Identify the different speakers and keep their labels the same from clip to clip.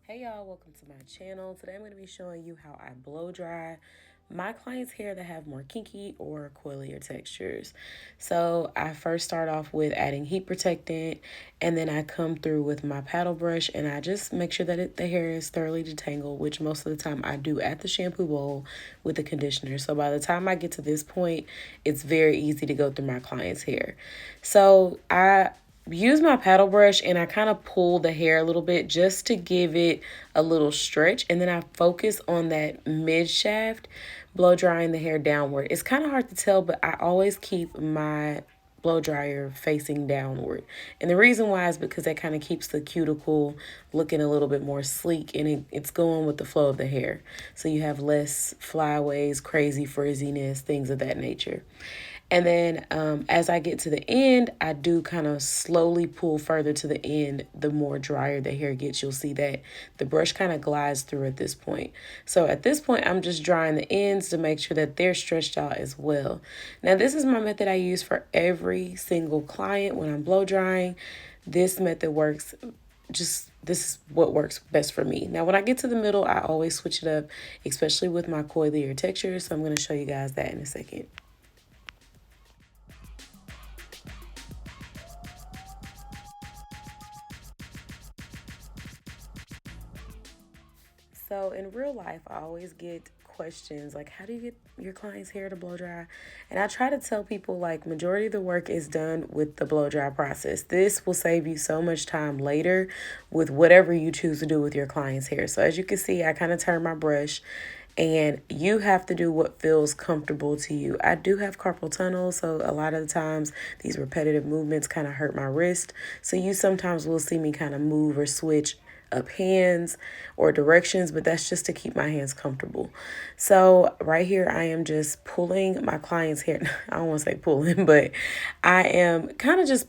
Speaker 1: Hey y'all, welcome to my channel. Today I'm going to be showing you how I blow dry my clients' hair that have more kinky or coilier textures. So I first start off with adding heat protectant, and then I come through with my paddle brush and I just make sure that the hair is thoroughly detangled, which most of the time I do at the shampoo bowl with the conditioner. So by the time I get to this point, it's very easy to go through my client's hair. So I use my paddle brush and I kind of pull the hair a little bit just to give it a little stretch, and then I focus on that mid shaft, blow drying the hair downward. It's kind of hard to tell, but I always keep my blow dryer facing downward. And the reason why is because that kind of keeps the cuticle looking a little bit more sleek, and it's going with the flow of the hair. So you have less flyaways, crazy frizziness, things of that nature. And then as I get to the end, I do kind of slowly pull further to the end. The more drier the hair gets, you'll see that the brush kind of glides through at this point. So at this point, I'm just drying the ends to make sure that they're stretched out as well. Now, this is my method I use for every single client when I'm blow drying. This method works this is what works best for me. Now, when I get to the middle, I always switch it up, especially with my coilier texture. So I'm going to show you guys that in a second. So in real life, I always get questions like, how do you get your client's hair to blow dry? And I try to tell people like majority of the work is done with the blow dry process. This will save you so much time later with whatever you choose to do with your client's hair. So as you can see, I kind of turn my brush, and you have to do what feels comfortable to you. I do have carpal tunnel, so a lot of the times these repetitive movements kind of hurt my wrist. So you sometimes will see me kind of move or switch up hands or directions, but that's just to keep my hands comfortable. So right here, I am just pulling my client's hair. I don't want to say pulling, but I am kind of just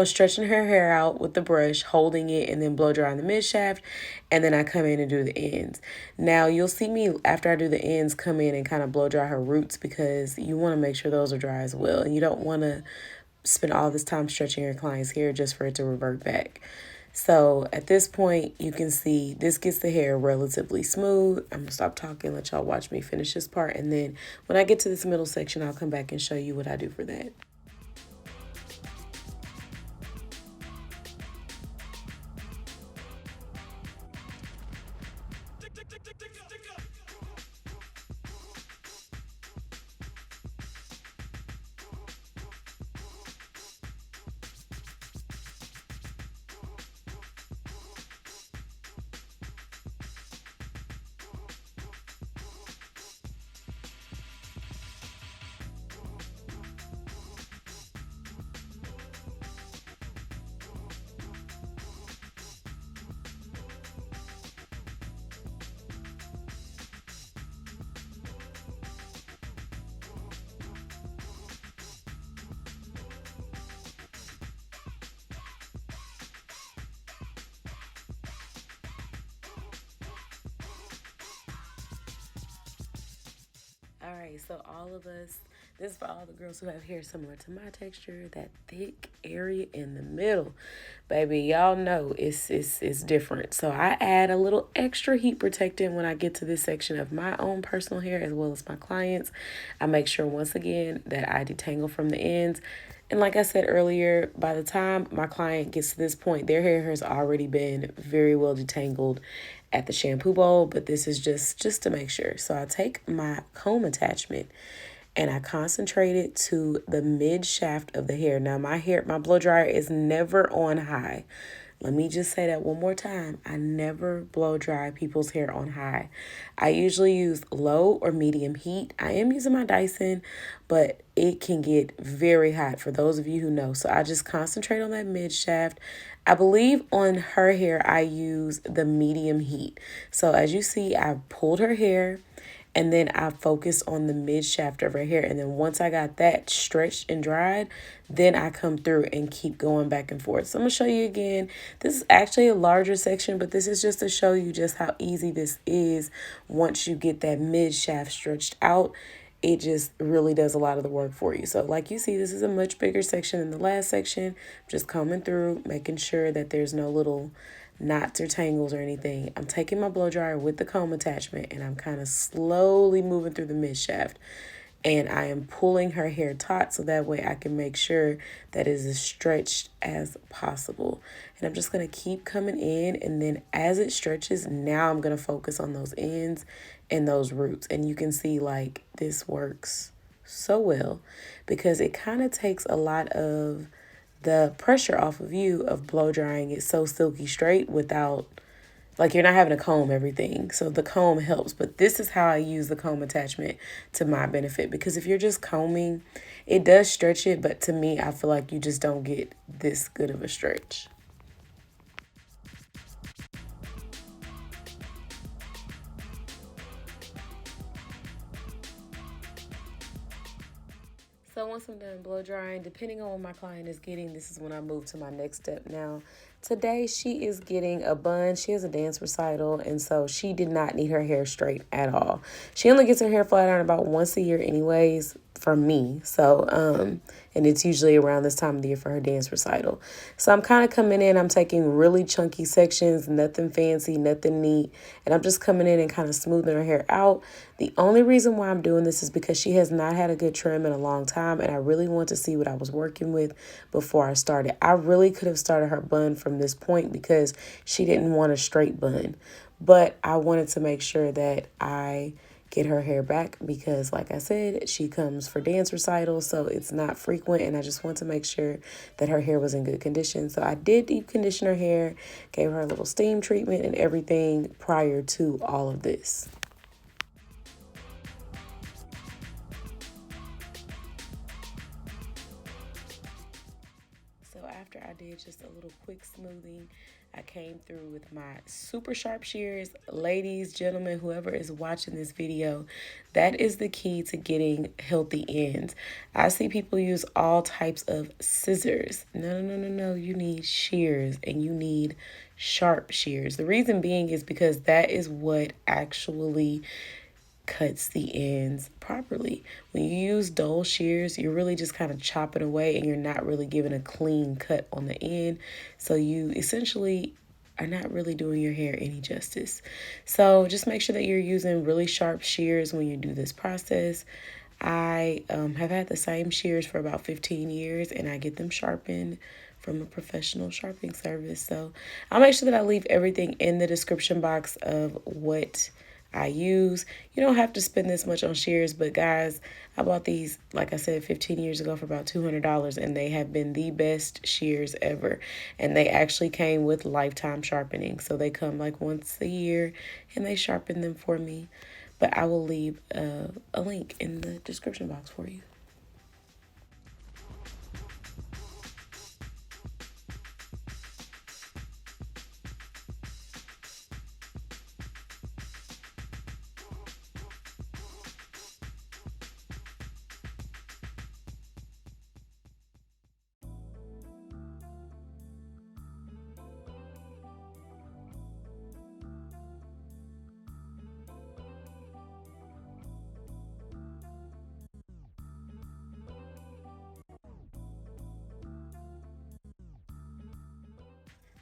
Speaker 1: stretching her hair out with the brush, holding it, and then blow drying the mid shaft. And then I come in and do the ends. Now, you'll see me after I do the ends come in and kind of blow dry her roots because you want to make sure those are dry as well. And you don't want to spend all this time stretching your client's hair just for it to revert back. So at this point, you can see this gets the hair relatively smooth. I'm going to stop talking, let y'all watch me finish this part. And then when I get to this middle section, I'll come back and show you what I do for that. All right, so all of us, this is for all the girls who have hair similar to my texture, that thick area in the middle. Baby, y'all know it's different. So I add a little extra heat protectant when I get to this section of my own personal hair as well as my clients. I make sure once again that I detangle from the ends. And like I said earlier, by the time my client gets to this point, their hair has already been very well detangled at the shampoo bowl, but this is just to make sure. So I take my comb attachment and I concentrate it to the mid shaft of the hair. Now my blow dryer is never on high. Let me just say that one more time. I never blow dry people's hair on high. I usually use low or medium heat. I am using my Dyson, but it can get very hot for those of you who know. So I just concentrate on that mid shaft. I believe on her hair, I use the medium heat. So as you see, I've pulled her hair, and then I focus on the mid shaft of her hair. And then once I got that stretched and dried, then I come through and keep going back and forth. So I'm going to show you again. This is actually a larger section, but this is just to show you just how easy this is once you get that mid shaft stretched out. It just really does a lot of the work for you. So like you see, this is a much bigger section than the last section. Just combing through, making sure that there's no little knots or tangles or anything, I'm taking my blow dryer with the comb attachment and I'm kind of slowly moving through the mid shaft. And I am pulling her hair taut so that way I can make sure that it is as stretched as possible. And I'm just going to keep coming in, and then as it stretches, now I'm going to focus on those ends and those roots. And you can see like this works so well because it kind of takes a lot of the pressure off of you of blow drying it so silky straight without, like, you're not having to comb everything. So the comb helps. But this is how I use the comb attachment to my benefit. Because if you're just combing, it does stretch it. But to me, I feel like you just don't get this good of a stretch. So once I'm done blow drying, depending on what my client is getting, this is when I move to my next step now. Today, she is getting a bun. She has a dance recital, and so she did not need her hair straight at all. She only gets her hair flat ironed about once a year anyways, from me. So, and it's usually around this time of the year for her dance recital. So I'm kind of coming in, I'm taking really chunky sections, nothing fancy, nothing neat. And I'm just coming in and kind of smoothing her hair out. The only reason why I'm doing this is because she has not had a good trim in a long time. And I really want to see what I was working with before I started. I really could have started her bun from this point because she didn't want a straight bun. But I wanted to make sure that I get her hair back because, like I said, she comes for dance recitals, so it's not frequent, and I just want to make sure that her hair was in good condition. So I did deep condition her hair, gave her a little steam treatment and everything prior to all of this. So after I did just a little quick smoothing, I came through with my super sharp shears. Ladies, gentlemen, whoever is watching this video, that is the key to getting healthy ends. I see people use all types of scissors. No, no, no, no, no. You need shears, and you need sharp shears. The reason being is because that is what actually cuts the ends properly. When you use dull shears, you're really just kind of chopping away and you're not really giving a clean cut on the end. So you essentially are not really doing your hair any justice. So just make sure that you're using really sharp shears when you do this process. I have had the same shears for about 15 years and I get them sharpened from a professional sharpening service. So I'll make sure that I leave everything in the description box of what I use. You don't have to spend this much on shears, but guys, I bought these, like I said, 15 years ago for about $200, and they have been the best shears ever. And they actually came with lifetime sharpening. So they come like once a year, and they sharpen them for me. But I will leave a link in the description box for you.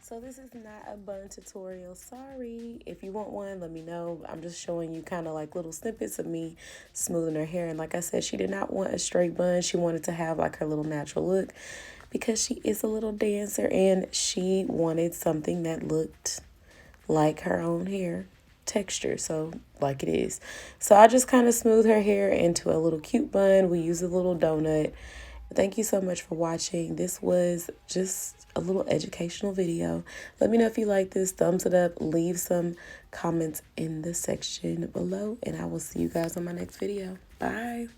Speaker 1: So this is not a bun tutorial. Sorry. If you want one, let me know. I'm just showing you kind of like little snippets of me smoothing her hair. And like I said, she did not want a straight bun. She wanted to have like her little natural look because she is a little dancer and she wanted something that looked like her own hair texture, so like it is. So I just kind of smooth her hair into a little cute bun. We use a little donut. Thank you so much for watching. This was just a little educational video. Let me know if you like this. Thumbs it up. Leave some comments in the section below, and I will see you guys on my next video. Bye.